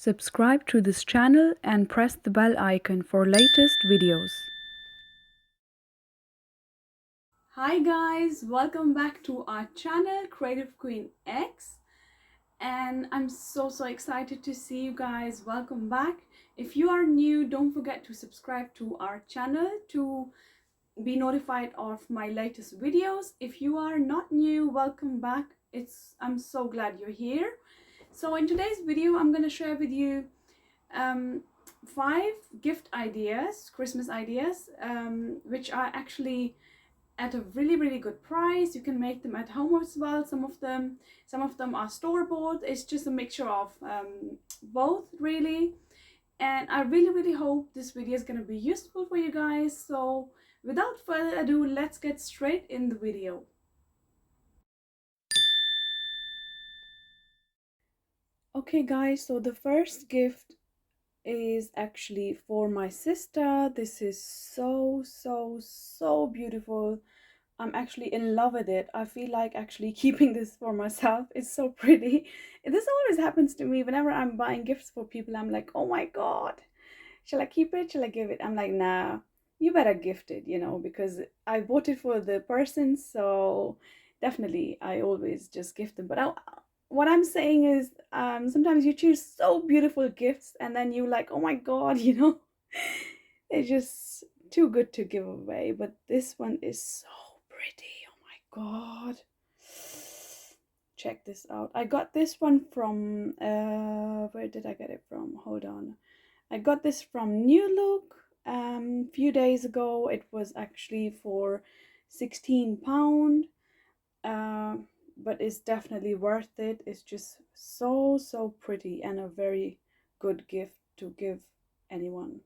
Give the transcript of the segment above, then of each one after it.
Subscribe to this channel and press the bell icon for latest videos. Hi guys, welcome back to our channel Creative Queen X, and I'm so excited to see you guys. Welcome back. If you are new, don't forget to subscribe to our channel to be notified of my latest videos. If you are not new, welcome back. I'm so glad you're here. So in today's video I'm going to share with you 5 gift ideas, Christmas ideas, which are actually at a really good price. You can make them at home as well. Some of them are store-bought. It's just a mixture of both, really. And I really hope this video is going to be useful for you guys. So without further ado, let's get straight in the video. Okay guys, so the first gift is actually for my sister. This is so beautiful. I'm actually in love with it. I feel like actually keeping this for myself. It's so pretty. This always happens to me whenever I'm buying gifts for people. I'm like, oh my god, shall I keep it, shall I give it? I'm like, nah, you better gift it, because I bought it for the person. So definitely I always just gift them. But what I'm saying is, sometimes you choose so beautiful gifts and then you like, oh my god, they're just too good to give away. But this one is so pretty. Oh my god. Check this out. I got this one from where did I get it from? Hold on. I got this from New Look few days ago. It was actually for £16. But it's definitely worth it. It's just so pretty and a very good gift to give anyone.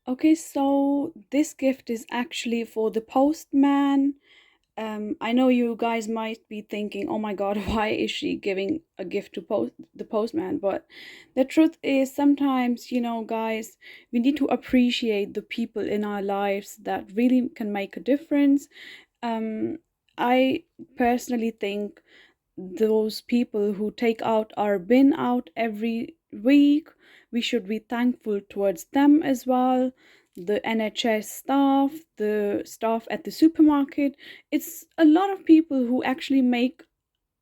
Okay, so this gift is actually for the postman. I know you guys might be thinking, oh my god, why is she giving a gift to the postman? But the truth is, sometimes, guys, we need to appreciate the people in our lives that really can make a difference. I personally think those people who take out our bin out every week, we should be thankful towards them as well. The NHS staff, the staff at the supermarket, it's a lot of people who actually make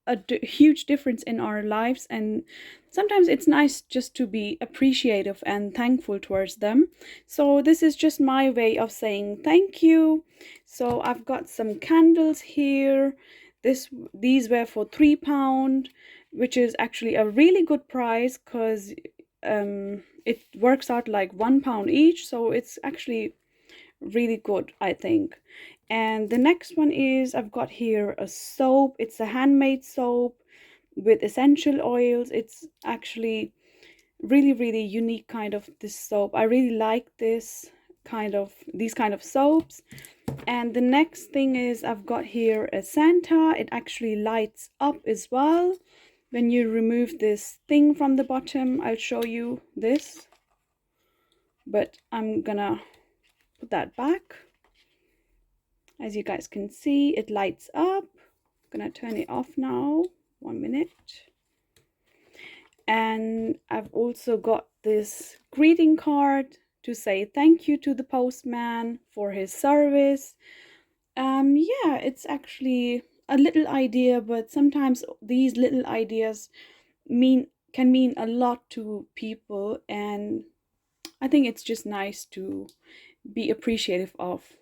a huge difference in our lives, and sometimes it's nice just to be appreciative and thankful towards them. So this is just my way of saying thank you. So I've got some candles here. These were for £3, which is actually a really good price, because it works out like £1 each, so it's actually really good, I think. And the next one is, I've got here a soap. It's a handmade soap with essential oils. It's actually really unique kind of this soap. I really like these kind of soaps. And the next thing is, I've got here a Santa. It actually lights up as well when you remove this thing from the bottom. I'll show you this, but I'm gonna put that back. As you guys can see, it lights up. I'm gonna turn it off now. 1 minute. And I've also got this greeting card to say thank you to the postman for his service. Yeah, it's actually a little idea, but sometimes these little ideas can mean a lot to people, and I think it's just nice to be appreciative of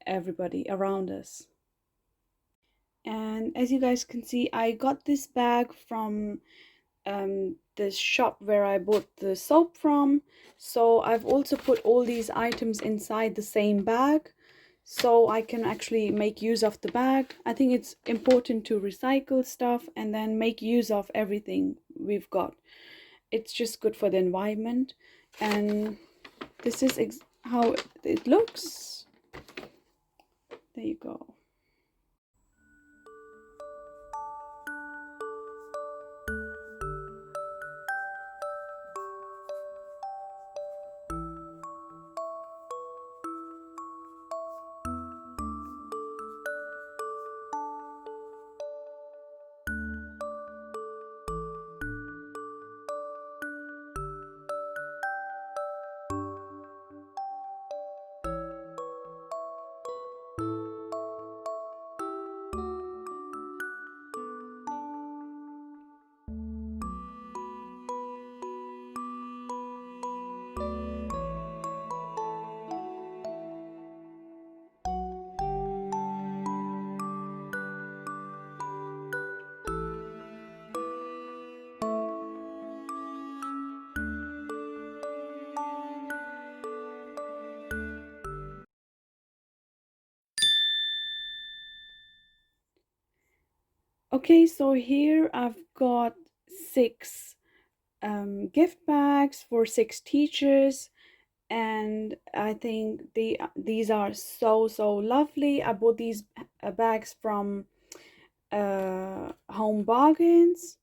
everybody around us. And as you guys can see, I got this bag from the shop where I bought the soap from. So I've also put all these items inside the same bag so I can actually make use of the bag. I think it's important to recycle stuff and then make use of everything we've got. It's just good for the environment. And this is how it looks. There you go. Okay, so here I've got six gift bags for six teachers, and I think these are so lovely. I bought these bags from Home Bargains,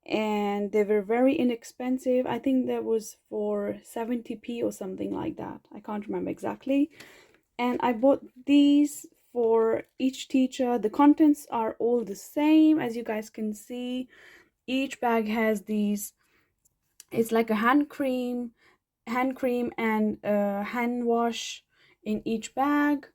and they were very inexpensive. I think that was for 70p or something like that. I can't remember exactly. And I bought these for each teacher. The contents are all the same, as you guys can see. Each bag has these, it's like a hand cream and a hand wash in each bag.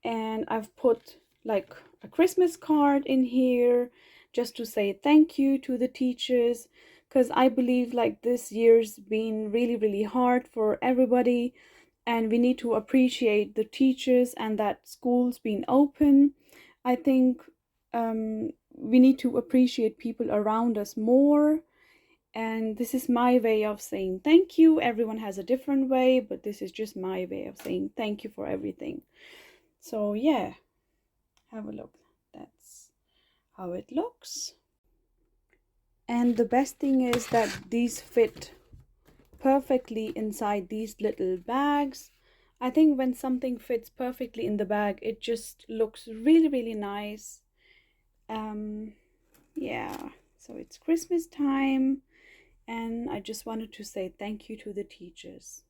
And I've put like a Christmas card in here just to say thank you to the teachers, because I believe like this year's been really hard for everybody, and we need to appreciate the teachers and that school's been open. I think we need to appreciate people around us more, and this is my way of saying thank you. Everyone has a different way, but this is just my way of saying thank you for everything. So yeah, have a look. That's how it looks. And the best thing is that these fit perfectly inside these little bags. I think when something fits perfectly in the bag, it just looks really nice. Yeah, so it's Christmas time, and I just wanted to say thank you to the teachers.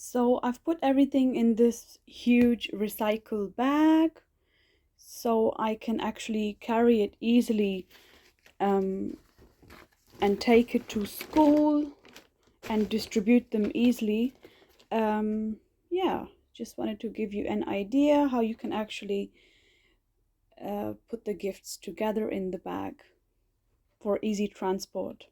So I've put everything in this huge recycle bag so I can actually carry it easily, um, and take it to school and distribute them easily. Yeah, just wanted to give you an idea how you can actually put the gifts together in the bag for easy transport.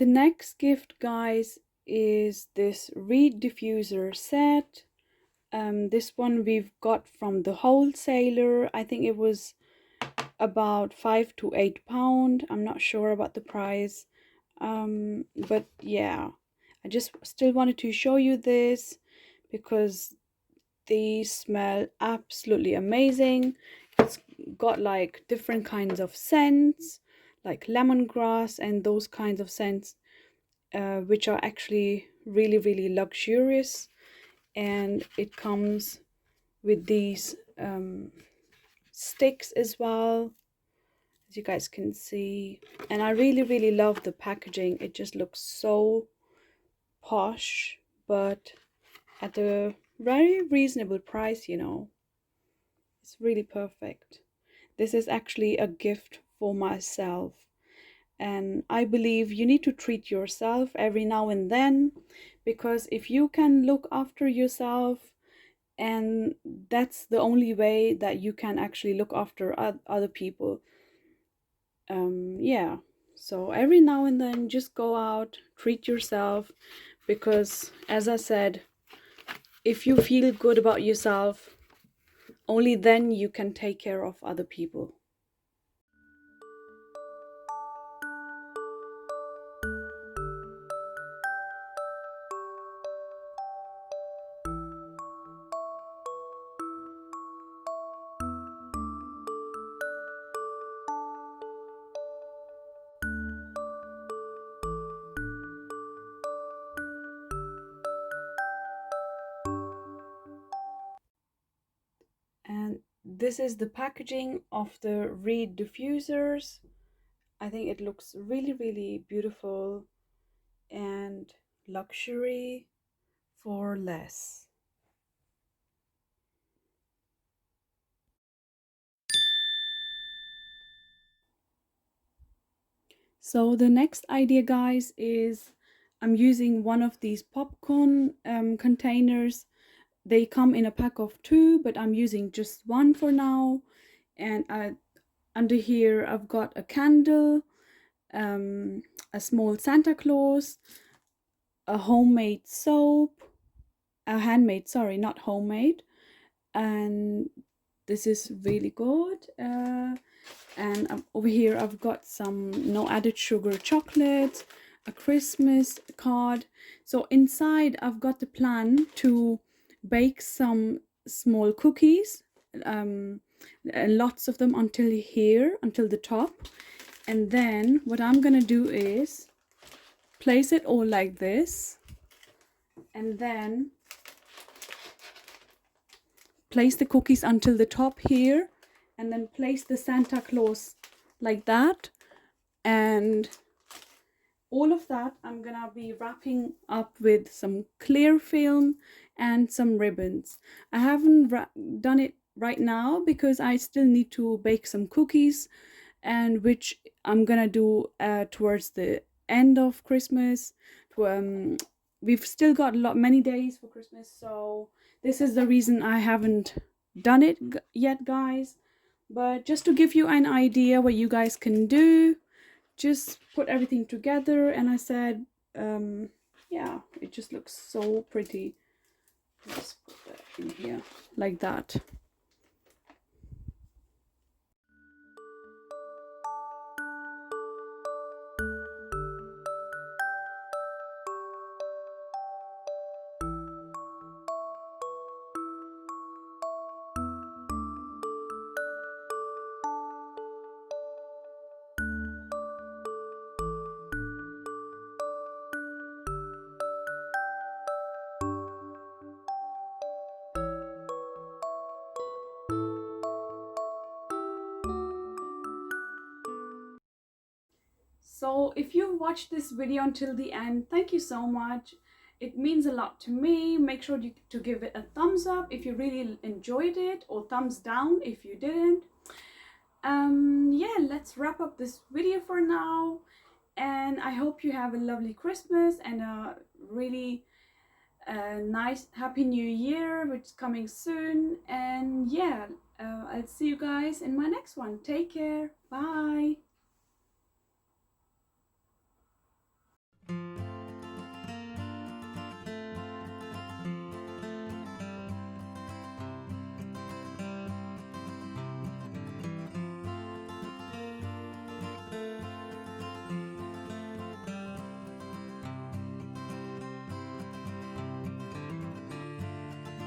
The next gift, guys, is this reed diffuser set. This one we've got from the wholesaler. I think it was about £5 to £8. I'm not sure about the price. But yeah, I just still wanted to show you this because these smell absolutely amazing. It's got like different kinds of scents, like lemongrass and those kinds of scents, which are actually really, really luxurious. And it comes with these sticks as well, as you guys can see. And I really, really love the packaging. It just looks so posh, but at a very reasonable price, you know. It's really perfect. This is actually a gift for myself. And I believe you need to treat yourself every now and then, because if you can look after yourself, and that's the only way that you can actually look after other people. Yeah, so every now and then just go out, treat yourself, because as I said, if you feel good about yourself, only then you can take care of other people. And this is the packaging of the reed diffusers. I think it looks really, really beautiful and luxury for less. So the next idea, guys, is I'm using one of these popcorn containers. They come in a pack of 2, but I'm using just one for now. And under here I've got a candle, a small Santa Claus, a homemade soap, a handmade, sorry, not homemade. And this is really good. And over here I've got some no added sugar chocolate, a Christmas card. So inside I've got the plan to bake some small cookies, lots of them until here, until the top. And then what I'm gonna do is place it all like this, and then place the cookies until the top here, and then place the Santa Claus like that. And all of that I'm gonna be wrapping up with some clear film and some ribbons. I haven't done it right now because I still need to bake some cookies, and which I'm gonna do towards the end of Christmas. We've still got many days for Christmas, so this is the reason I haven't done it yet, guys. But just to give you an idea what you guys can do, just put everything together. And I said, yeah, it just looks so pretty. Let's put that in here like that. So if you watched this video until the end, thank you so much. It means a lot to me. Make sure to give it a thumbs up if you really enjoyed it, or thumbs down if you didn't. Yeah, let's wrap up this video for now. And I hope you have a lovely Christmas and a really nice Happy New Year, which is coming soon. And yeah, I'll see you guys in my next one. Take care. Bye.